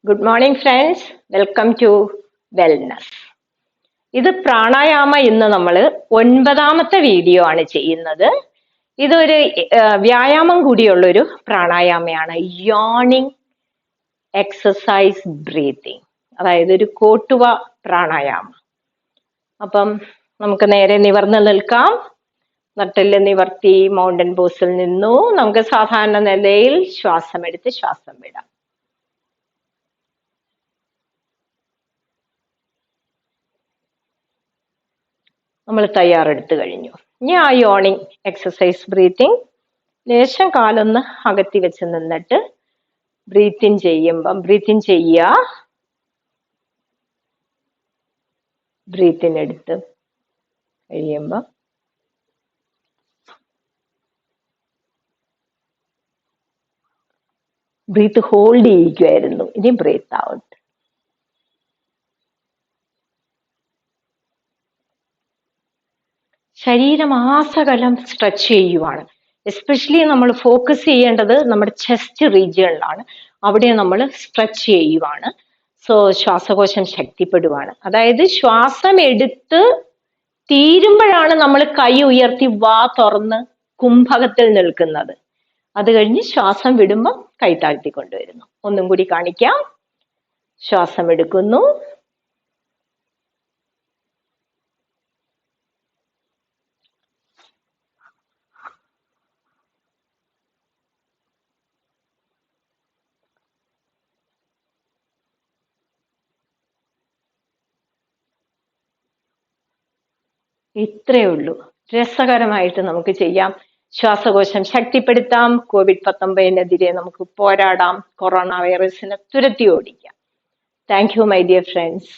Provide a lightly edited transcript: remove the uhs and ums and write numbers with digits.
Good morning friends, welcome to wellness. ഇത് പ്രാണായാമ. ഇന്ന് നമ്മൾ 9ാമത്തെ വീഡിയോ ആണ് ചെയ്യുന്നത്. ഇതൊരു വ്യായാമം കൂടിയുള്ളൊരു പ്രാണായാമയാണ്. യോണിങ് എക്സസൈസ് ബ്രീത്തിങ്, അതായത് ഒരു കോട്ടുവ പ്രാണായാമം. അപ്പം നമുക്ക് നേരെ നിവർന്ന് നിൽക്കാം. നട്ടെല്ല് നിവർത്തി മൗണ്ടൻ പോസിൽ നിന്നു നമുക്ക് സാധാരണ നിലയിൽ ശ്വാസം എടുത്ത് ശ്വാസം വിടാം. നമ്മൾ തയ്യാറെടുത്ത് കഴിഞ്ഞു. ഇനി ആ യോണിങ് എക്സസൈസ് ബ്രീത്തിങ്, ലേശം കാലൊന്ന് അകത്തി വെച്ച് നിന്നിട്ട് ബ്രീത്തിൻ ചെയ്യുമ്പം ചെയ്യുക. ബ്രീത്തിൻ എടുത്ത് കഴിയുമ്പം ബ്രീത്ത് ഹോൾഡ് ചെയ്യിക്കുമായിരുന്നു. ഇനി ബ്രീത്ത് ഔട്ട്. ശരീരം ആസകലം സ്ട്രെച്ച് ചെയ്യുവാണ്. എസ്പെഷ്യലി നമ്മൾ ഫോക്കസ് ചെയ്യേണ്ടത് നമ്മുടെ ചെസ്റ്റ് റീജിയണിലാണ്. അവിടെ നമ്മൾ സ്ട്രെച്ച് ചെയ്യുവാണ്. സോ ശ്വാസകോശം ശക്തിപ്പെടുവാണ്. അതായത് ശ്വാസം എടുത്ത് തീരുമ്പോഴാണ് നമ്മൾ കൈ ഉയർത്തി വാ തുറന്ന് കുംഭകത്തിൽ നിൽക്കുന്നത്. അത് കഴിഞ്ഞ് ശ്വാസം വിടുമ്പോൾ കൈ താഴ്ത്തി കൊണ്ടുവരുന്നു. ഒന്നും കൂടി കാണിക്കാം. ശ്വാസം എടുക്കുന്നു, ഇത്രയേ ഉള്ളൂ. രസകരമായിട്ട് നമുക്ക് ചെയ്യാം. ശ്വാസകോശം ശക്തിപ്പെടുത്താം. COVID-19 നമുക്ക് പോരാടാം. കൊറോണ വൈറസിനെ തുരത്തി ഓടിക്കാം. Thank you my dear friends.